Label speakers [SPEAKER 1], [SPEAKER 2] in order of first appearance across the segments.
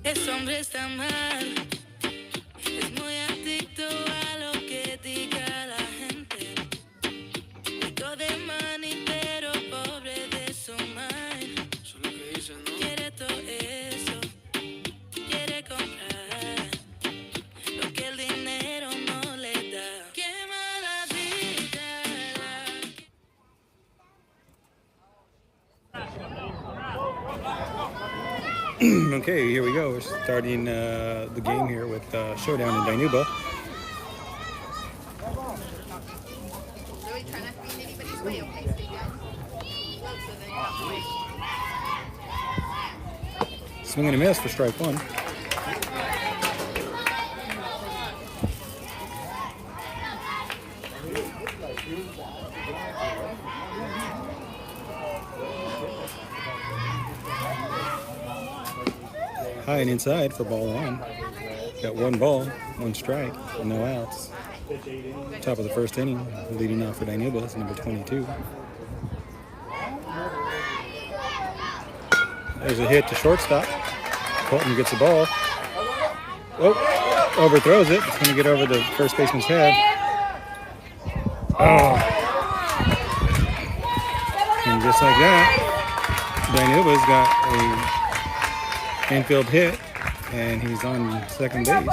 [SPEAKER 1] Ese hombre está mal, es muy adicto a lo que diga la gente. Rico de money, pero pobre de su mind. Eso es lo que dicen, ¿no? Quiere todo eso, quiere comprar lo que el dinero no le da. Qué mala vida.
[SPEAKER 2] Okay, here we go. We're starting the game here with ShowDown in Dinuba.
[SPEAKER 3] Really try not to be in anybody's way, okay? So you guys look so that you're not moving.
[SPEAKER 2] Swing and a miss for strike one. High and inside for ball one. Got one ball, one strike, no outs. Top of the first inning, leading off for Dinuba is number 22. There's a hit to shortstop. Colton gets the ball. Oh, overthrows it. It's going to get over the first baseman's head. Oh. And just like that, Dinuba's got a infield hit, and he's on second base.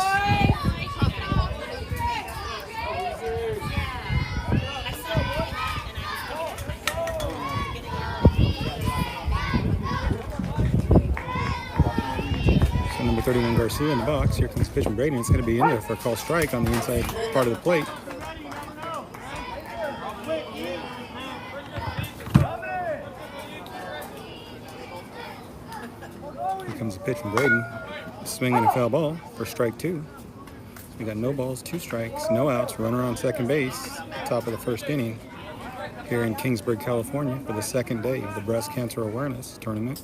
[SPEAKER 2] So number 31 Garcia in the box. Here comes pitch from Brady. It's going to be in there for a call strike on the inside part of the plate. Here comes a pitch from Braden. Swinging a foul ball for strike two. So we got no balls, two strikes, no outs, runner on second base, top of the first inning here in Kingsburg, California for the second day of the Breast Cancer Awareness Tournament.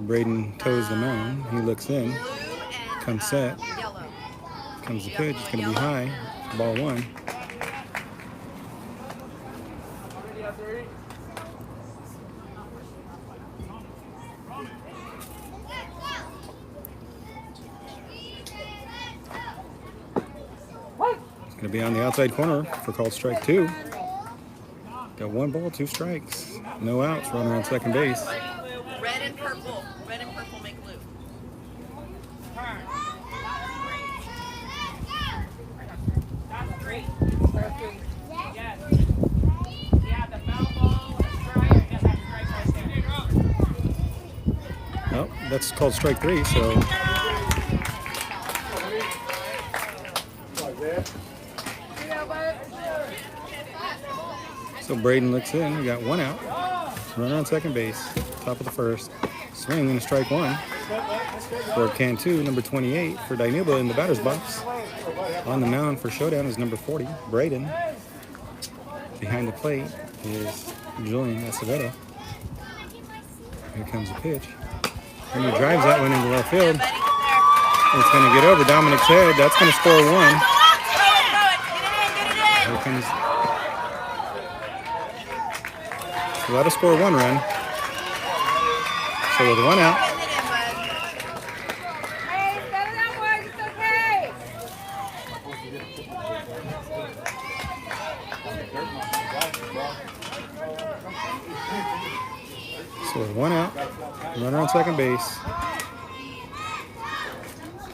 [SPEAKER 2] Braden toes the mound. He looks in, comes set, comes the pitch. It's going to be high, ball one. Going to be on the outside corner for called strike two. Got one ball, two strikes, no outs, runner on second base.
[SPEAKER 3] Red and purple. Red and purple make blue.
[SPEAKER 4] That's great. Yes. Yeah, the foul ball, a strike. Yeah, that's strike right there.
[SPEAKER 2] Oh, that's called strike three, so. So Braden looks in. We got one out. Runner on second base. Top of the first. Swing and a strike one. For Cantu, number 28 for Dinuba in the batter's box. On the mound for ShowDown is number 40, Braden. Behind the plate is Julian Acevedo. Here comes the pitch. And he drives that one into left field. It's going to get over Dominic's head. That's going to score one. Here comes. So that'll score one run. So with one out.
[SPEAKER 4] Hey, settle down, boys. It's okay.
[SPEAKER 2] So with one out, runner on second base.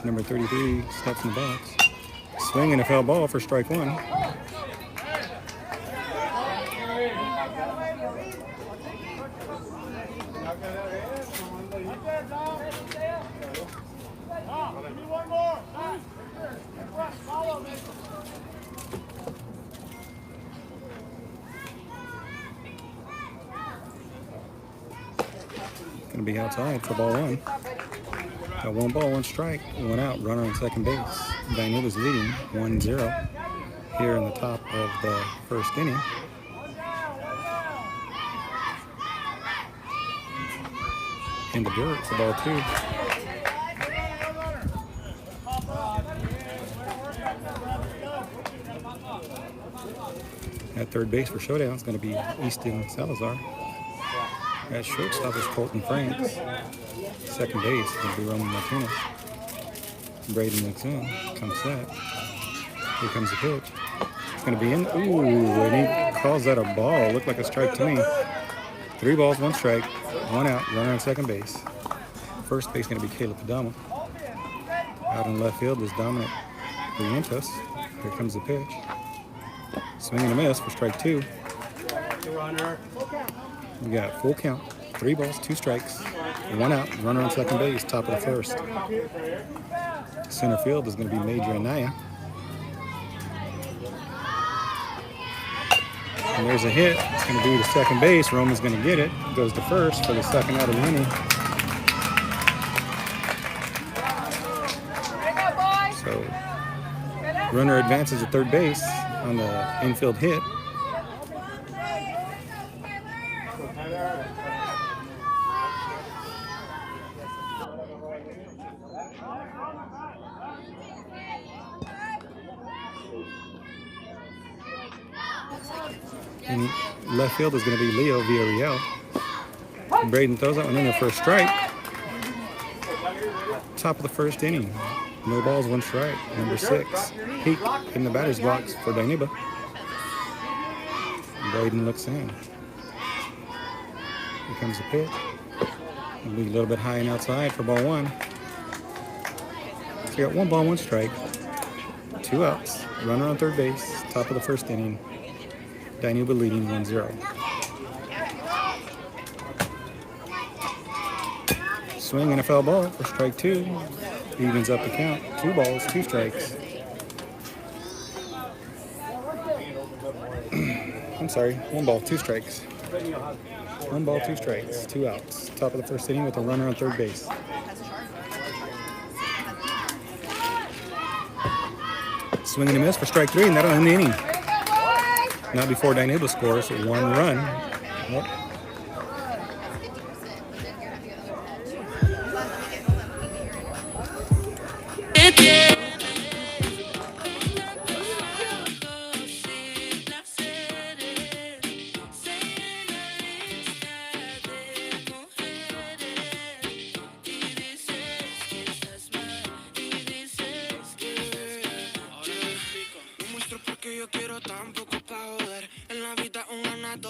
[SPEAKER 2] Number 33 steps in the box. Swing and a foul ball for strike one. Going to be outside for ball one. Got one ball, one strike, one out, runner on second base. Dinuba's leading 1-0 here in the top of the first inning. In the dirt for ball two. At third base for ShowDown is going to be Easton Salazar. At shortstop is Colton Franks. Second base is going to be Roman Martinez. Braden looks in. Comes set. Here comes the pitch. It's going to be in. Ooh, and he calls that a ball. Looked like a strike to me. 3 balls, 1 strike, 1 out. Runner on second base. First base going to be Caleb Padama. Out in left field is Dominic Rientos. Here comes the pitch. Swing and a miss for strike 2. We got full count. 3 balls, 2 strikes, 1 out. Runner on second base, top of the first. Center field is going to be Major Anaya. And there's a hit. It's going to be to second base. Roman's going to get it. Goes to first for the second out of the inning. So runner advances to third base on the infield hit. And left field is going to be Leo Villarreal. And Braden throws that one in there for a strike. Top of the first inning. No balls, 1 strike. Number 6. Peak in the batter's box for Dinuba. Braden looks in. Here comes the pitch. It'll be a little bit high and outside for ball 1. So you got 1 ball, 1 strike. 2 outs. Runner on third base. Top of the first inning. Dinuba leading 1-0. Swing and a foul ball for strike 2. Evens up the count. 2 balls, 2 strikes. I'm sorry, 1 ball, 2 strikes. 1 ball, 2 strikes, 2 outs. Top of the first inning with a runner on third base. Swing and a miss for strike 3, and that'll end the inning. Not before Dinuba scores 1 run. Yep.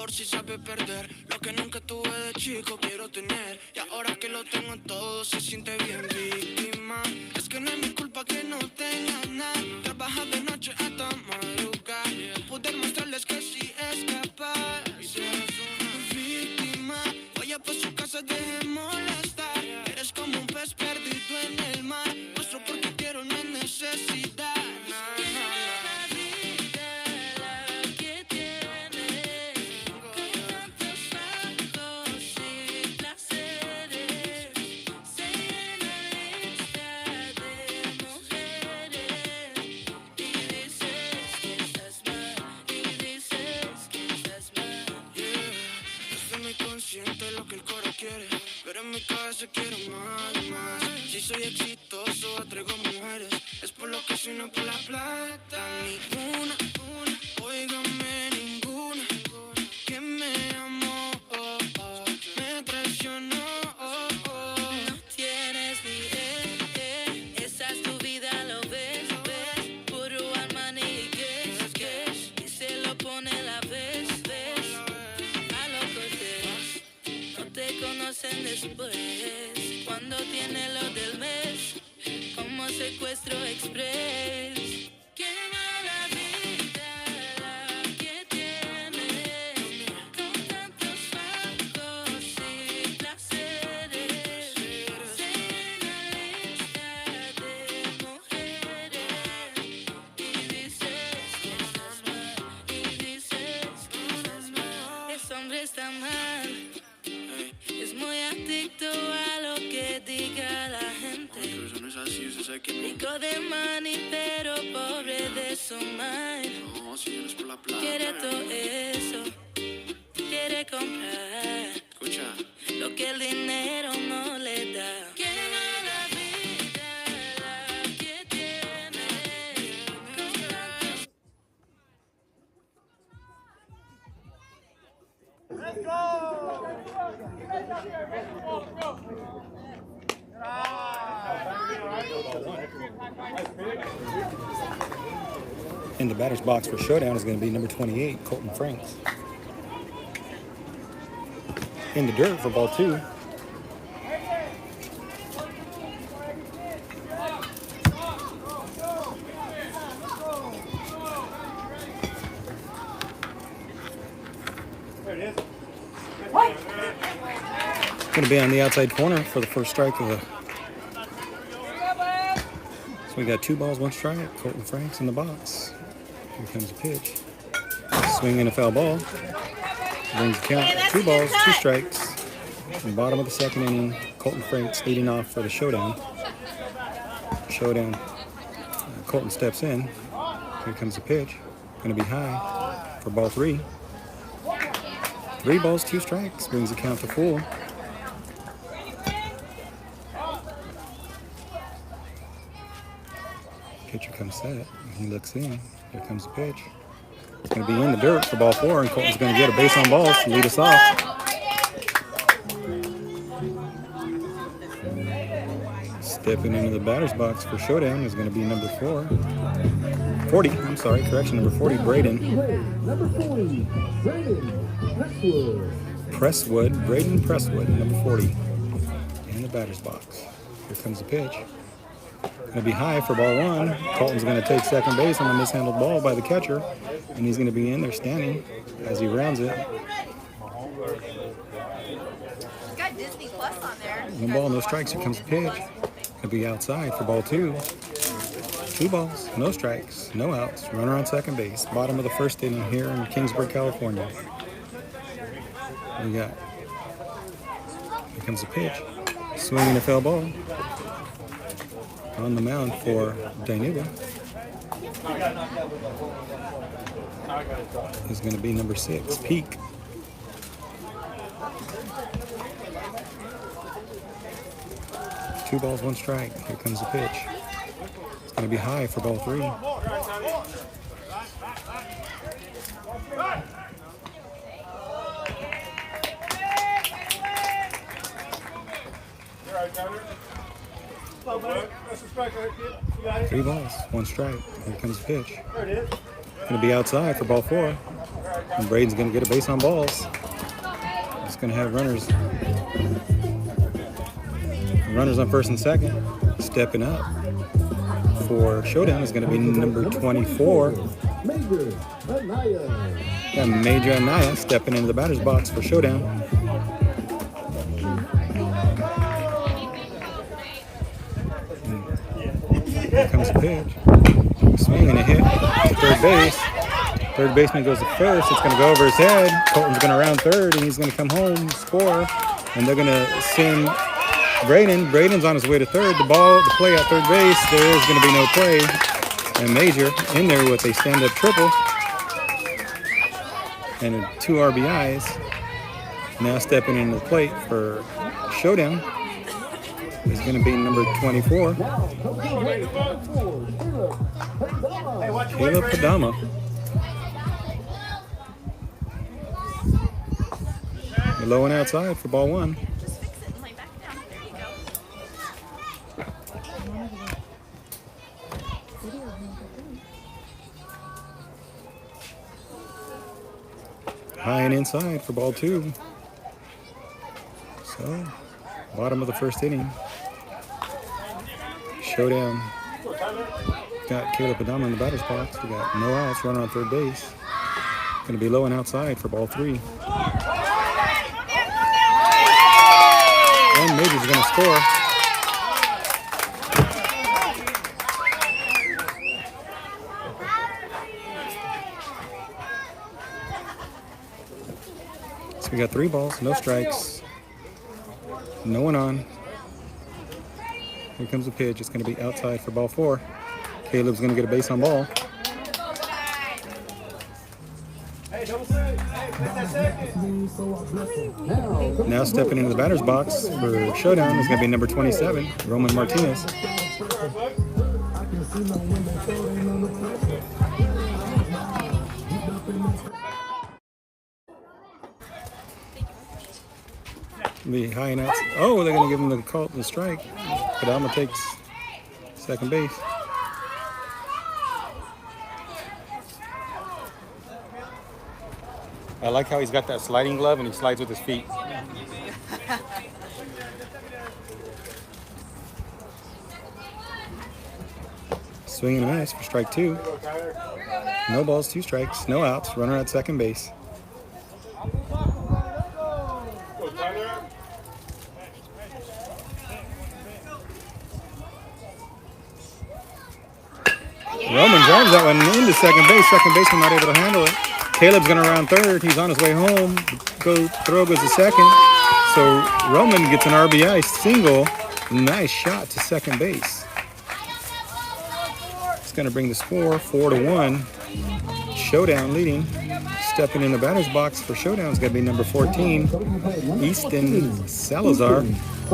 [SPEAKER 1] Si sabe perder lo que nunca tuve de chico quiero tener y ahora que lo tengo todo se siente bien víctima es que no es mi culpa que no tenga nada trabaja de noche hasta madrugar poder mostrarles que sí es capaz si eres una víctima vaya por su casa deje molestar eres como un pez perdido en el mar muestro porque quiero no es necesidad lo que el coro quiere, pero en mi cabeza quiero más. Si soy exitoso, atraigo mujeres, es por lo que soy, no por la plata. Ninguna, óigame ninguna, que me amó, me traicionó. No tienes ni esa es tu vida, lo ves, puro Armani y Guess, y se lo pone la vez. Te conocen después.
[SPEAKER 2] In the batter's box for ShowDown is going to be number 28, Colton Franks. In the dirt for ball 2. Going to be on the outside corner for the first strike of the. So we got 2 balls, 1 strike. Colton Franks in the box. Here comes a pitch. Swing and a foul ball. Brings the count. 2 balls, 2 strikes. In the bottom of the second inning, Colton Franks leading off for the ShowDown. Colton steps in. Here comes a pitch. Going to be high for ball 3. 3 balls, 2 strikes. Brings the count to full. Pitcher comes set. He looks in. Here comes the pitch. It's going to be in the dirt for ball 4, and Colton's going to get a base on balls to lead us off. Stepping into the batter's box for ShowDown is going to be number 40. I'm sorry, correction, number 40, Braden.
[SPEAKER 5] Number 40, Braden
[SPEAKER 2] Presswood, Braden Presswood, number 40. In the batter's box. Here comes the pitch. Going to be high for ball 1. Colton's going to take second base on a mishandled ball by the catcher, and he's going to be in there standing as he rounds it.
[SPEAKER 3] It's got Disney Plus on there.
[SPEAKER 2] 1 ball, no strikes. Here comes the pitch. Going to be outside for ball 2. 2 balls, no strikes, no outs. Runner on second base. Bottom of the first inning here in Kingsburg, California. Here comes the pitch. Swinging a foul ball. On the mound for Dinuba is going to be number 6, Peak. Two balls, 1 strike. Here comes the pitch. It's going to be high for ball 3. Three balls, 1 strike. Here comes the pitch. Going to be outside for ball 4. And Braden's going to get a base on balls. It's going to have runners on first and second. Stepping up for ShowDown is going to be number 24. And Major Anaya stepping into the batter's box for ShowDown. Here comes the pitch. Swing and a hit to third base. Third baseman goes to first. It's going to go over his head. Colton's going to round third, and he's going to come home, score. And they're going to send Braden. Braden's on his way to third. The play at third base. There is going to be no play. And Major in there with a stand-up triple. And 2 RBIs. Now stepping into the plate for ShowDown is going to be number 24. Caleb Padama. Low and outside for ball 1.
[SPEAKER 3] Just fix it and lay back down. There you go.
[SPEAKER 2] High and inside for ball 2. So, bottom of the first inning. ShowDown got Caleb Padama in the batter's box. We got no outs, runner on third base. Going to be low and outside for ball 3. And Major's going to score. So we got 3 balls, no strikes, no one on. Here comes the pitch. It's going to be outside for ball 4. Caleb's going to get a base on ball. Now stepping into the batter's box for ShowDown is going to be number 27, Roman Martinez. Be high and out. Oh, they're gonna give him the call, the strike. But Alma takes second base. I like how he's got that sliding glove and he slides with his feet. Swing and a miss for strike 2. No balls, 2 strikes, no outs. Runner at second base. Roman drives that one into second base. Second baseman not able to handle it. Caleb's going to round third. He's on his way home. Throw goes to second. So Roman gets an RBI single. Nice shot to second base. It's going to bring the score 4-1. ShowDown leading. Stepping in the batter's box for ShowDown is going to be number 14, Easton Salazar.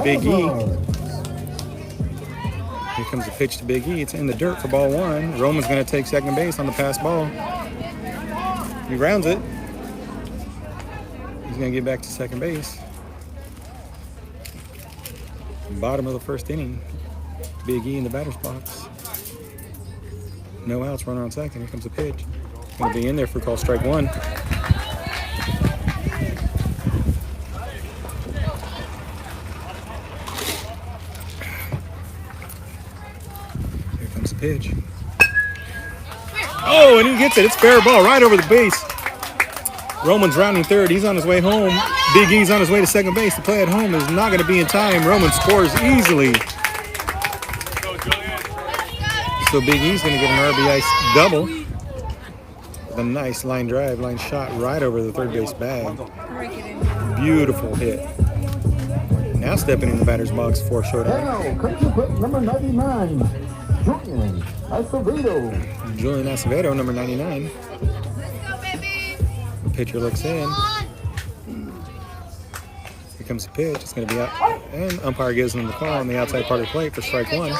[SPEAKER 2] Big E. Here comes the pitch to Big E. It's in the dirt for ball 1. Roman's going to take second base on the pass ball. He rounds it. He's going to get back to second base. Bottom of the first inning. Big E in the batter's box. No outs, runner on second. Here comes the pitch. Going to be in there for call strike 1. Here comes the pitch. Oh, and he gets it. It's fair ball right over the base. Roman's rounding third. He's on his way home. Big E's on his way to second base. The play at home is not going to be in time. Roman scores easily. So Big E's going to get an RBI double. With a nice line drive, line shot right over the third base bag. Beautiful hit. Now stepping in the batter's box for ShowDown.
[SPEAKER 5] Now, country plate number 99, Julian Acevedo.
[SPEAKER 2] Julian Acevedo, number 99.
[SPEAKER 3] Let's go, baby.
[SPEAKER 2] The pitcher looks in. Here comes the pitch. It's going to be out. And umpire gives him the call on the outside part of the plate for strike 1.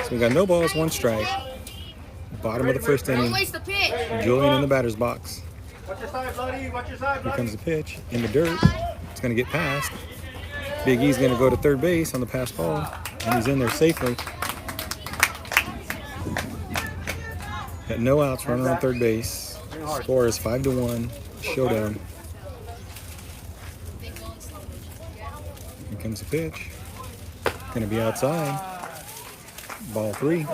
[SPEAKER 2] So we got no balls, 1 strike. Bottom of the first inning. Julian in the batter's box. Here comes the pitch in the dirt. It's going to get past. Big E's going to go to third base on the pass ball, and he's in there safely. Got no outs, runner on third base. Score is 5-1. ShowDown. Here comes the pitch. Going to be outside. Ball 3.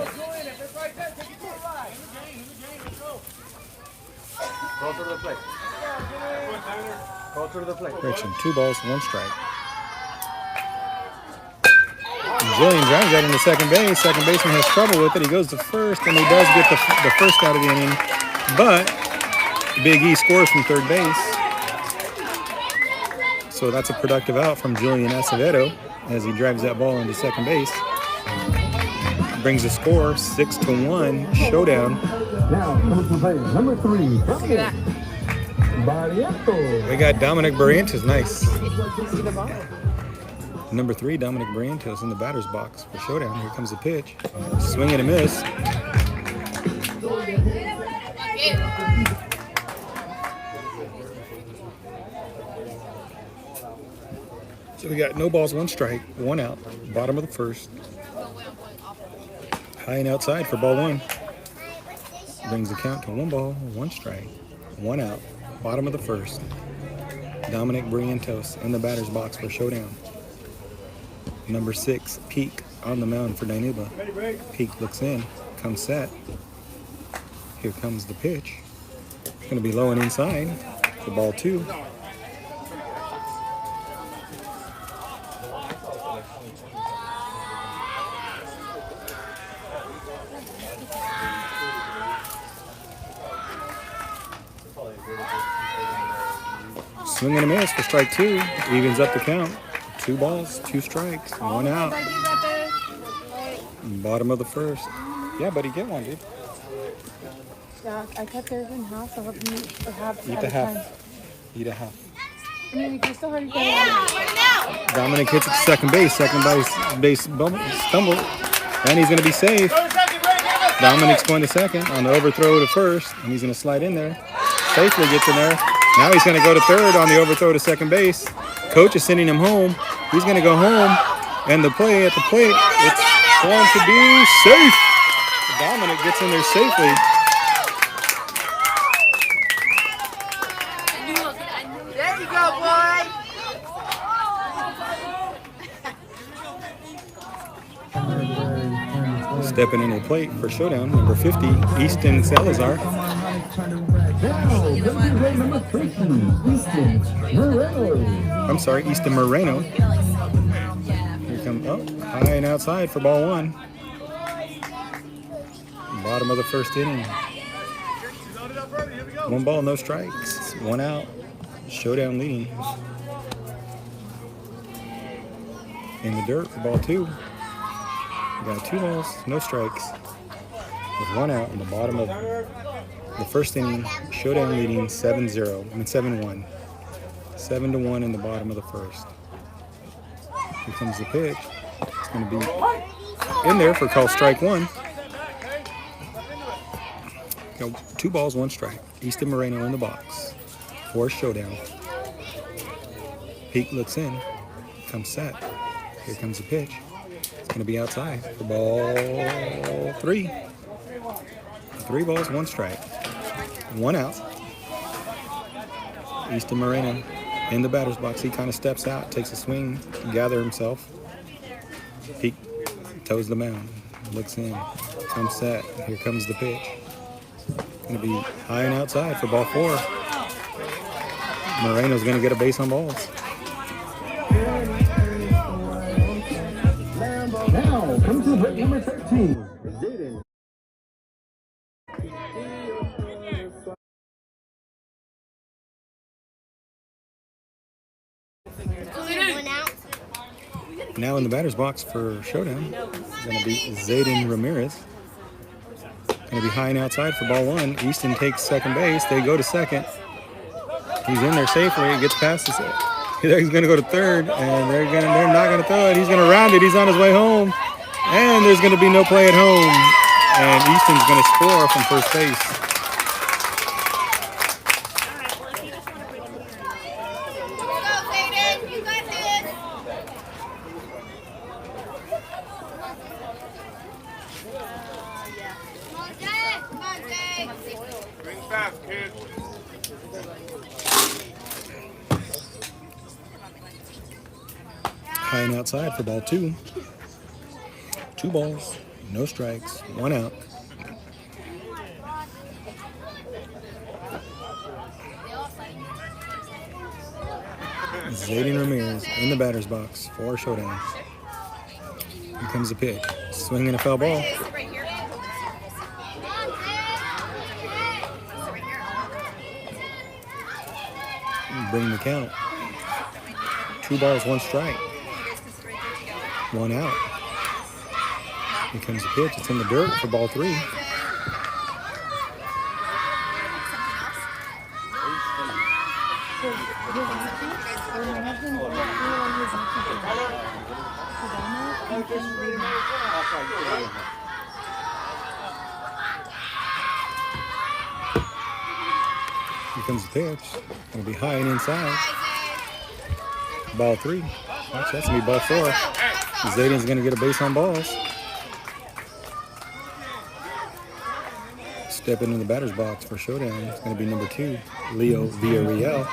[SPEAKER 2] Correction, 2 balls, 1 strike. Julian drives that into second base. Second baseman has trouble with it. He goes to first, and he does get the first out of the inning. But Big E scores from third base. So that's a productive out from Julian Acevedo as he drives that ball into second base. Brings the score 6-1. ShowDown.
[SPEAKER 5] Now, comes to play number 3, Barrientos.
[SPEAKER 2] We got Dominic Barrientos. Nice. Number 3, Dominic Barrientos in the batter's box for ShowDown. Here comes the pitch. Swing and a miss. So we got no balls, 1 strike, 1 out. Bottom of the first. High and outside for ball 1. Brings the count to 1 ball, 1 strike, 1 out. Bottom of the first. Dominic Barrientos in the batter's box for ShowDown. Number 6, Peak on the mound for Dinuba. Peak looks in, comes set. Here comes the pitch. It's going to be low and inside for ball 2. Swing and a miss for strike 2. Evens up the count. 2 balls, 2 strikes, 1 out. Bottom of the first. Yeah, buddy, get one, dude.
[SPEAKER 4] Yeah, I cut theirs in half, so I hope you eat a half.
[SPEAKER 2] Eat a half. Eat a half.
[SPEAKER 4] I mean, you can still hurry it.
[SPEAKER 2] Dominic hits it to second base. Second base stumble. And he's going to be safe. Dominic's going to second on the overthrow to first. And he's going to slide in there. Safely gets in there. Now he's going to go to third on the overthrow to second base. Coach is sending him home. He's going to go home. And the play at the plate, it's going to be safe. Dominic gets in there safely.
[SPEAKER 3] There you go, boy.
[SPEAKER 2] Stepping in a plate for ShowDown, number 50, Easton Salazar. I'm sorry, Easton Moreno. Here comes, high and outside for ball one. Bottom of the first inning. 1 ball, no strikes. 1 out. ShowDown leading. In the dirt for ball 2. We got 2 balls, no strikes. With 1 out in the bottom of the first inning. ShowDown leading 7-1. 7-1 in the bottom of the first. Here comes the pitch. It's going to be in there for call strike 1. Go 2 balls, 1 strike. Easton Moreno in the box for ShowDown. Peak looks in. Comes set. Here comes the pitch. It's going to be outside for ball 3. 3 balls, 1 strike. 1 out. Easton Moreno in the batter's box. He kind of steps out, takes a swing to gather himself. Peak toes the mound. Looks in. Comes set. Here comes the pitch. Going to be high and outside for ball 4. Moreno's going to get a base on balls.
[SPEAKER 5] Now comes to hit number 13. Zayden.
[SPEAKER 2] Now in the batter's box for ShowDown, it's going to be Zayden Ramirez. Going to be high and outside for ball 1. Easton takes second base. They go to second. He's in there safely. He gets past his. He's going to go to third, and they're not going to throw it. He's going to round it. He's on his way home, and there's going to be no play at home. And Easton's going to score from first base.
[SPEAKER 3] Go, Zayden. You got this. Come on, Jay. Come on, Jay.
[SPEAKER 6] Bring fast, kid.
[SPEAKER 2] High and outside for ball 2. 2 balls, no strikes, 1 out. Zayden Ramirez in the batter's box for ShowDown. Here comes the pitch. Swing and a foul ball. Bring the count. 2 balls, 1 strike. 1 out. Here comes the pitch. It's in the dirt for ball 3. Here comes the pitch. Going to be high and inside. Ball 3. Actually, that's going to be ball 4. Zayden's going to get a base on balls. Stepping in the batter's box for ShowDown. It's going to be number 2, Leo Villarreal.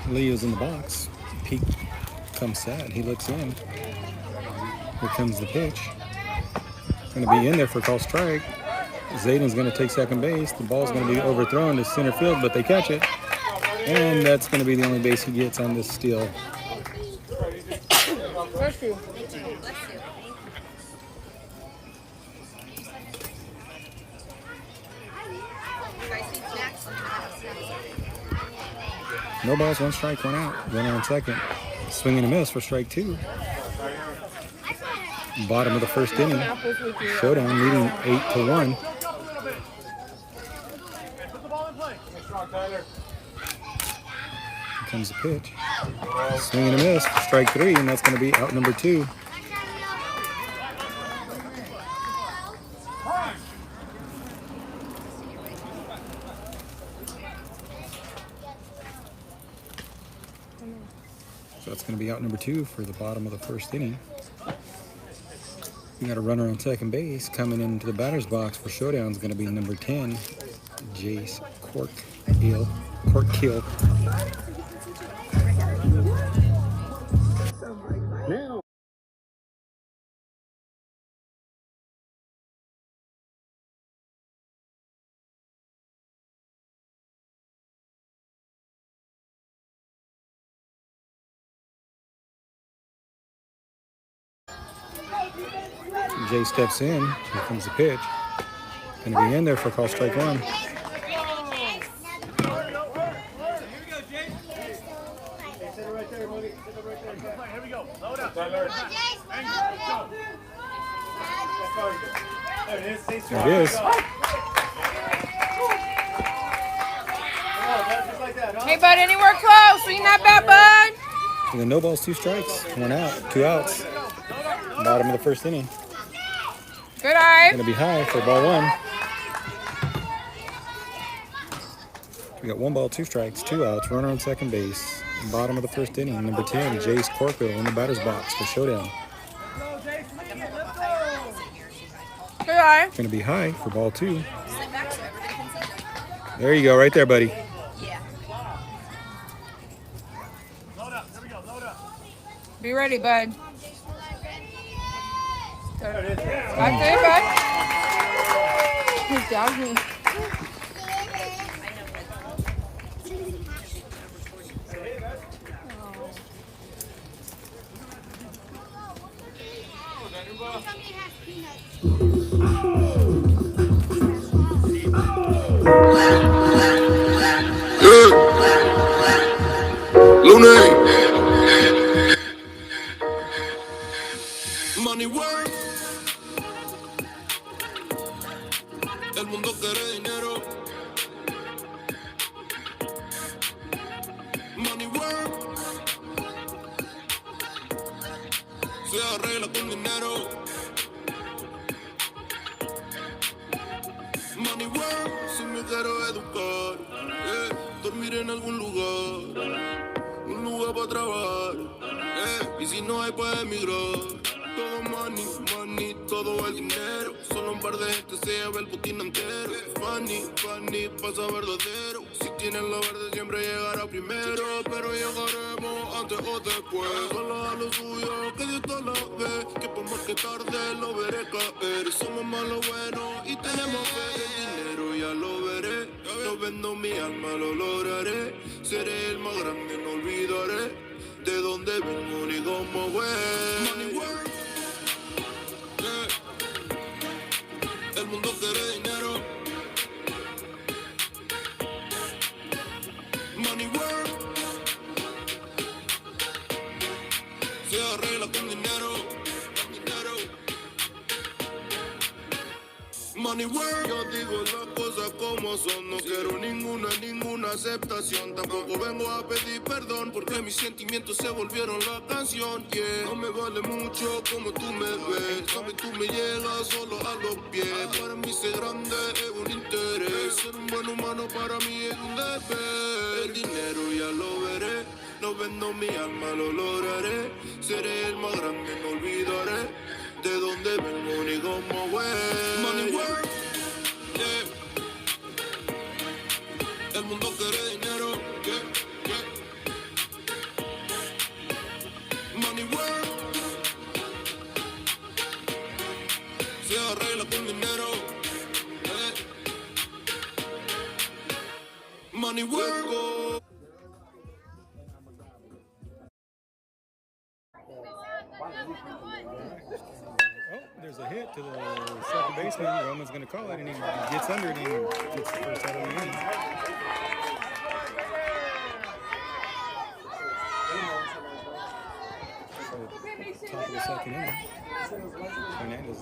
[SPEAKER 2] Leo's in the box. Peak comes set. He looks in. Here comes the pitch. It's going to be in there for call strike. Zayden's going to take second base. The ball's going to be overthrown to center field, but they catch it. And that's going to be the only base he gets on this steal.
[SPEAKER 4] Bless you.
[SPEAKER 2] No balls, 1 strike, 1 out. Runner on second. Swing and a miss for strike 2. Bottom of the first inning. ShowDown leading 8-1. comes the pitch. Swing and a miss. Strike 3, and that's going to be out number 2. So that's going to be out number 2 for the bottom of the first inning. We got a runner on second base. Coming into the batter's box for ShowDown is going to be number 10, Jace Corkill.
[SPEAKER 5] Now.
[SPEAKER 2] Jay steps in. Here comes the pitch. Going to be in there for call strike 1. There it is.
[SPEAKER 4] Hey, bud, anywhere close? Ain't that bad, bud?
[SPEAKER 2] And then no balls, 2 strikes. 1 out, 2 outs. Bottom of the first inning.
[SPEAKER 4] Good eye.
[SPEAKER 2] Going to be high for ball 1. We got 1 ball, 2 strikes, 2 outs. Runner on second base. Bottom of the first inning. Number 10, Jace Corkill in the batter's box for ShowDown.
[SPEAKER 4] Good eye.
[SPEAKER 2] Going to be high for ball 2. There you go, right there, buddy.
[SPEAKER 4] Be ready, bud. Back there, bud. He's down here.
[SPEAKER 7] Money work. El mundo quiere dinero. Money work. Se arregla con dinero. Money work. Si me quiero educar, dormir en algún lugar, un lugar para trabajar, y si no hay pues emigrar. Todo money, money, todo el dinero. Solo un par de gente se lleva el botín entero. Funny, funny, pasa verdadero. Si tienen lo verde siempre llegará primero. Pero llegaremos antes o después. Solo a lo suyo, que Dios te lo ve. Que por más que tarde lo veré caer. Somos más lo bueno y tenemos fe. El dinero ya lo veré. No vendo mi alma, lo lograré. Seré el más grande, no olvidaré de dónde vengo ni cómo fue. Money work. El mundo quiere dinero. Money work. Se arregla con dinero. Money work. Yo digo las cosas como son. No quiero ninguna aceptación. Tampoco vengo a pedir perdón porque mis sentimientos se volvieron la canción. Yeah. No me vale mucho como tú me ves. Sabes, tú me llegas solo a los pies. Para mí ser grande es un interés. Ser un buen humano para mí es un deber. El dinero ya lo veré. No vendo mi alma, lo lograré. Seré el más grande, no olvidaré de dónde vengo ni cómo voy. Money work. Yeah. El mundo quiere dinero. Yeah. Yeah. Money work. Se arregla con dinero. Yeah. Money work.
[SPEAKER 2] There's a hit to the second baseman. Roman's going to call it, and he gets under it and gets the first out of the inning. Top of the second inning. Hernandez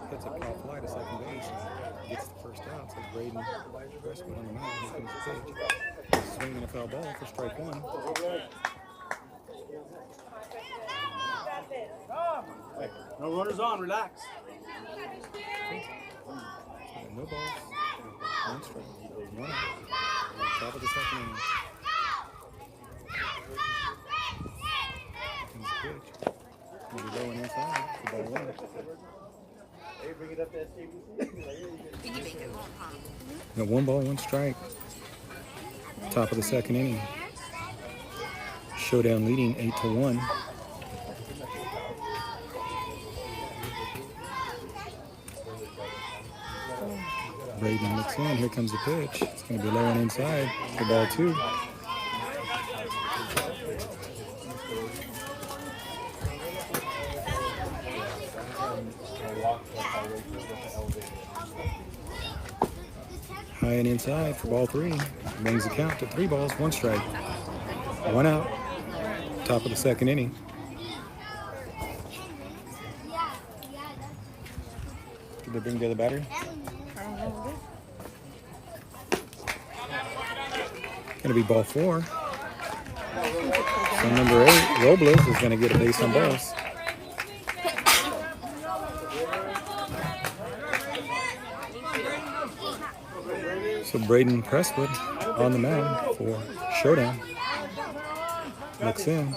[SPEAKER 2] hits a pop fly to second base and gets the first out. So Braden Westwood on the mound. Here comes the pitch. Swinging a foul ball for strike one.
[SPEAKER 8] No runners on, relax.
[SPEAKER 2] No balls. One strike. One out. Top of the second inning. Comes the pitch. He'll be low and inside for ball one.
[SPEAKER 8] Hey, bring it up to SJBC.
[SPEAKER 2] Got one ball, one strike. Top of the second inning. ShowDown leading 8-1. Braden looks in. Here comes the pitch. It's going to be low and inside for ball two. High and inside for ball three. Brings the count to 3 balls, 1 strike. 1 out. Top of the second inning. Did they bring the other batter? Going to be ball 4. So number 8, Robles, is going to get a base on balls. So Braden Presswood on the mound for ShowDown. Looks in.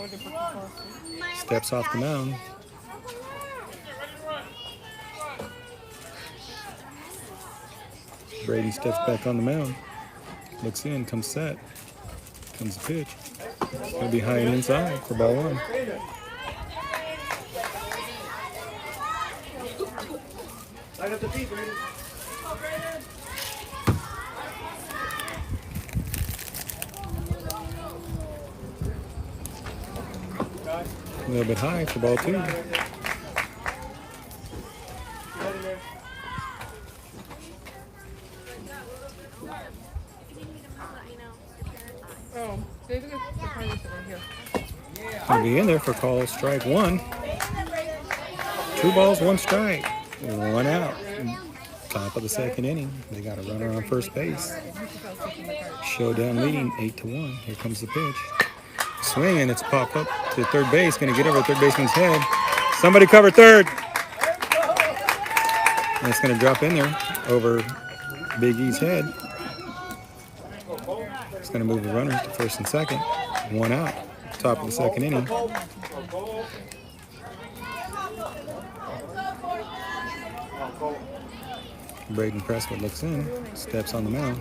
[SPEAKER 2] Steps off the mound. Brady steps back on the mound. Looks in, comes set. Comes the pitch. It's going to be high and inside for ball 1.
[SPEAKER 8] Line up the feet, Brady.
[SPEAKER 2] A little bit high for ball 2.
[SPEAKER 4] Oh, they're gonna find this over here.
[SPEAKER 2] Gonna be in there for call strike 1. 2 balls, 1 strike. 1 out. Top of the second inning. They got a runner on first base. ShowDown leading 8-1. Here comes the pitch. Swing, and it's popped up to third base. Going to get over third baseman's head. Somebody cover third. And it's going to drop in there over Big E's head. It's going to move the runner to first and second. 1 out. Top of the second inning. Braden Presswood looks in. Steps on the mound.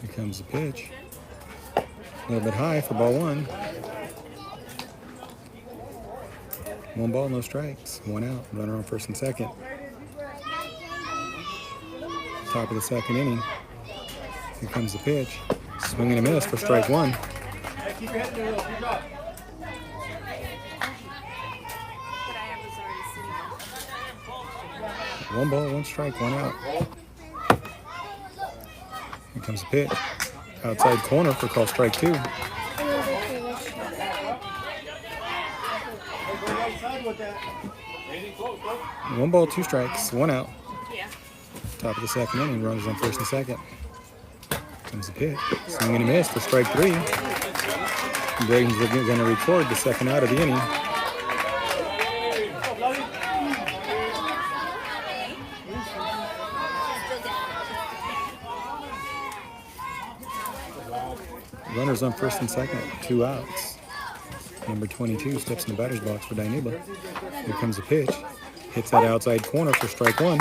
[SPEAKER 2] Here comes the pitch. A little bit high for ball 1. 1 ball, no strikes. 1 out. Runner on first and second. Top of the second inning. Here comes the pitch. Swing and a miss for strike 1.
[SPEAKER 8] Hey, keep your head in the middle. Good job.
[SPEAKER 2] 1 ball, 1 strike, 1 out. Here comes the pitch. Outside corner for call strike 2. 1 ball, 2 strikes, 1 out. Top of the second inning, runners on first and second. Comes the pitch. Swing and a miss for strike 3. Braden's going to record the second out of the inning. Runners on first and second, 2 outs. Number 22 steps in the batter's box for Dinuba. Here comes the pitch. Hits that outside corner for strike 1.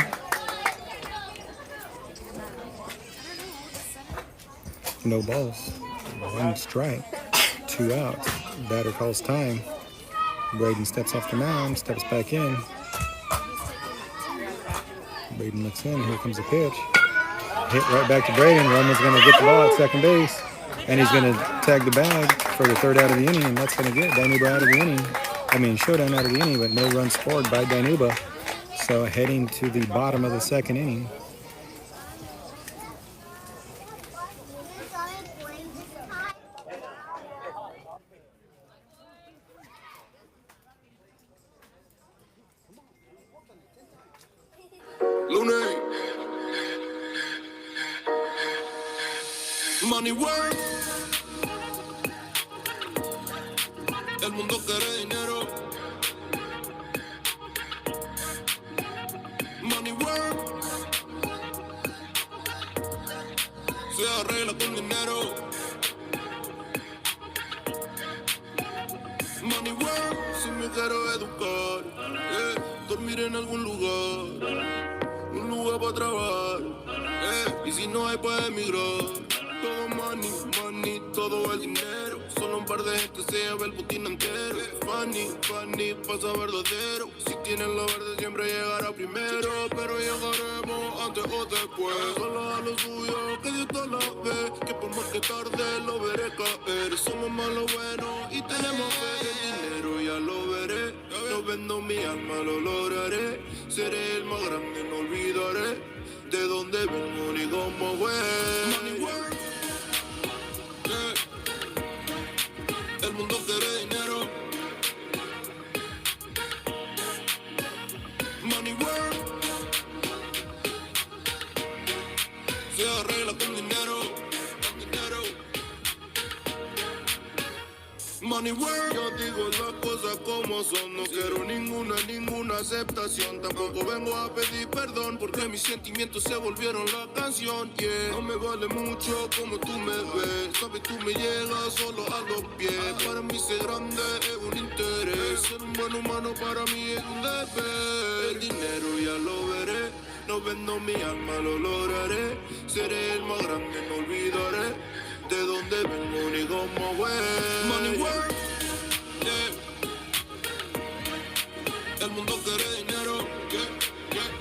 [SPEAKER 2] No balls. 1 strike. 2 outs. Batter calls time. Braden steps off the mound, steps back in. Braden looks in. Here comes the pitch. Hit right back to Braden. Runner's going to get the ball at second base. And he's going to tag the bag for the 3rd out of the inning, and that's going to get Dinuba out of the inning. ShowDown out of the inning, but no runs scored by Dinuba. So heading to the bottom of the second inning.
[SPEAKER 7] Luna. Money work. El mundo quiere dinero. Money work. Se arregla con dinero. Money work. Si me quiero educar, dormir en algún lugar, un lugar para trabajar, y si no hay para emigrar. Todo money, money, todo el dinero. Solo un par de gente se lleva el botín entero. Funny, funny, pasa verdadero. Si tienen lo verde siempre llegará primero. Pero llegaremos antes o después. Solo a lo suyo, que Dios te la ve. Que por más que tarde lo veré caer. Somos más lo bueno y tenemos fe. El dinero ya lo veré. No vendo mi alma, lo lograré. Seré el más grande, no olvidaré de dónde vengo ni cómo fue. Money work. El mundo quiere dinero. Money work. Se arregla con dinero. Money work. Yo digo las cosas como son. No quiero ninguna aceptación. Tampoco vengo a pedir perdón porque mis sentimientos se volvieron la canción. Yeah. No me vale mucho como tú me ves. Sabes, tú me llegas solo a los pies. Para mí ser grande es un interés. Ser un buen humano para mí es un deber. El dinero ya lo veré. No vendo mi alma, lo lograré. Seré el más grande, no olvidaré de dónde vengo ni cómo fue. Money work. Yeah. El mundo quiere dinero. Yeah, yeah.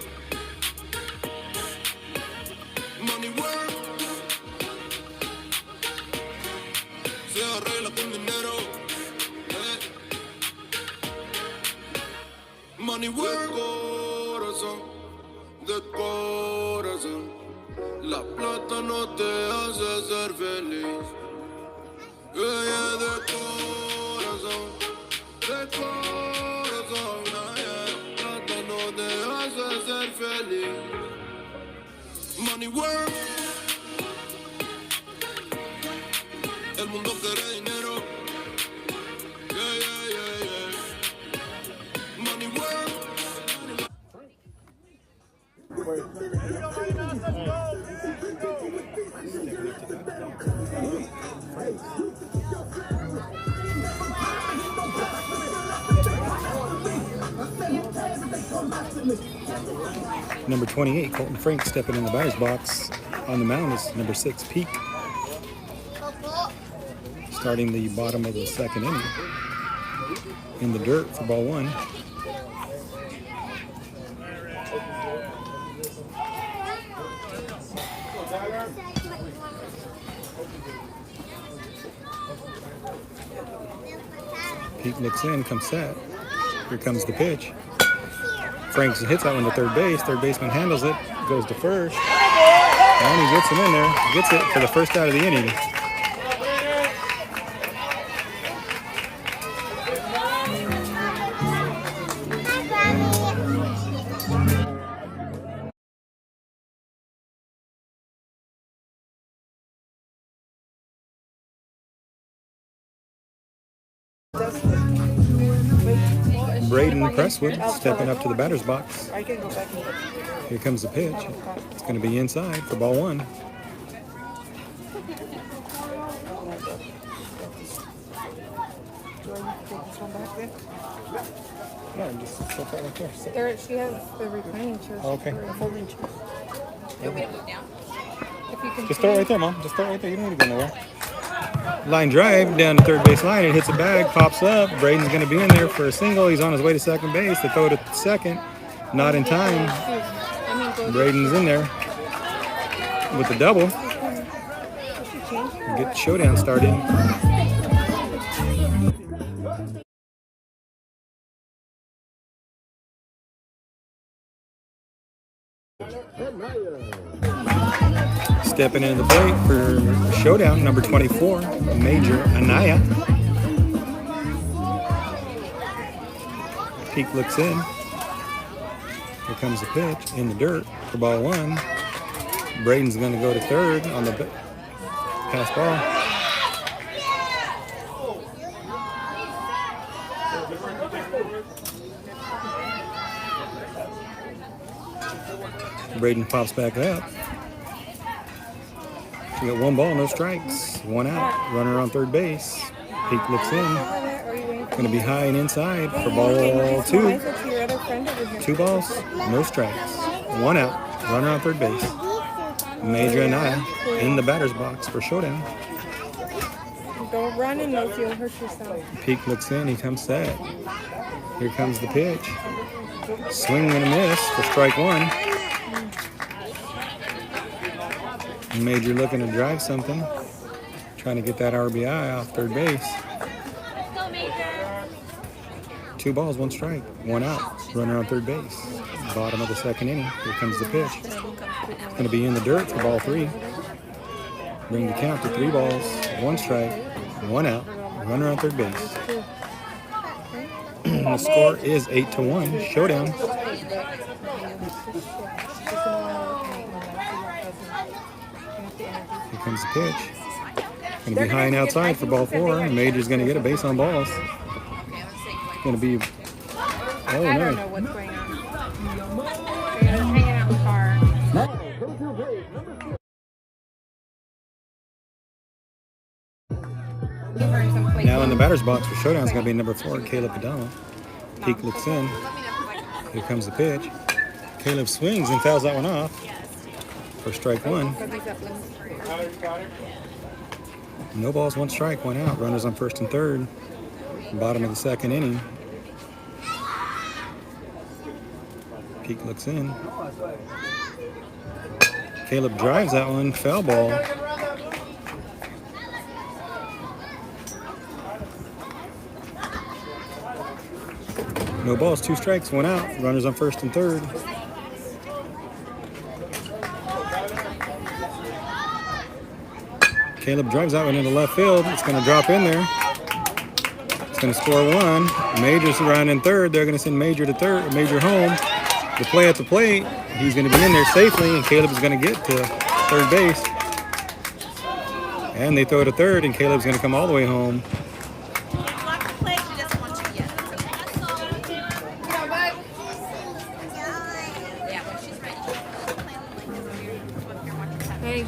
[SPEAKER 7] Money work. Se arregla con dinero. Yeah. Money work. Corazón, de corazón. La plata no te hace ser feliz. Yeah, de corazón, de corazón. Yeah. Plata no te hace ser feliz. Money work. El mundo quiere dinero. Yeah, yeah, yeah, yeah. Money work.
[SPEAKER 2] Number 28, Colton Frank stepping in the batter's box. On the mound is number 6, Peak. Starting the bottom of the second inning. In the dirt for ball 1. Peak looks in, comes set. Here comes the pitch. Franks hits that one to third base. Third baseman handles it, goes to first. And he gets him in there. Gets it for the first out of the inning. Braden Presswood stepping up to the batter's box. Here comes the pitch. It's going to be inside for ball 1. No, just set that right there.
[SPEAKER 4] There, she has the reclining chair.
[SPEAKER 2] Okay.
[SPEAKER 4] Or a folding chair.
[SPEAKER 3] You want me to move down?
[SPEAKER 4] If you can
[SPEAKER 2] Just throw it right there, Mom. Just throw it right there. You don't need to go nowhere. Line drive down the third base line. It hits a bag, pops up. Braden's going to be in there for a single. He's on his way to second base. The throw to second. Not in time. Braden's in there with the double. Get ShowDown started. Stepping into the plate for ShowDown, number 24, Major Anaya. Peak looks in. Here comes the pitch in the dirt for ball 1. Braden's going to go to third on the Pass ball. Braden pops back up. We got one ball, no strikes. One out. Runner on third base. Peak looks in. Going to be high and inside for ball 2. 2 balls, no strikes. One out. Runner on third base. Major and I in the batter's box for ShowDown.
[SPEAKER 4] Don't run in those, you'll hurt yourself.
[SPEAKER 2] Peak looks in, he comes set. Here comes the pitch. Swing and a miss for strike 1. Major looking to drive something. Trying to get that RBI off third base. 2 balls, 1 strike. 1 out. Runner on third base. Bottom of the second inning. Here comes the pitch. It's going to be in the dirt for ball 3. Bring the count to 3 balls, 1 strike, 1 out. Runner on third base. The score is 8-1. ShowDown. Here comes the pitch. Going to be high and outside for ball 4. Major's going to get a base on balls. It's going to be. Oh
[SPEAKER 4] I don't know
[SPEAKER 2] no.
[SPEAKER 4] what's going on. They're hanging out in the car.
[SPEAKER 2] Now in the batter's box for ShowDown is going to be number 4, Caleb Adama. Peak looks in. Here comes the pitch. Caleb swings and fouls that one off for strike 1. No balls, 1 strike, 1 out. Runners on first and third. Bottom of the second inning. Peak looks in. Caleb drives that one. Foul ball. No balls, 2 strikes, 1 out. Runners on first and third. Caleb drives that one into left field. It's going to drop in there. It's going to score 1. Major's around in third. They're going to send Major to third, Major home. The play at the plate. He's going to be in there safely, and Caleb is going to get to third base. And they throw to third, and Caleb's going to come all the way home.
[SPEAKER 4] Hey.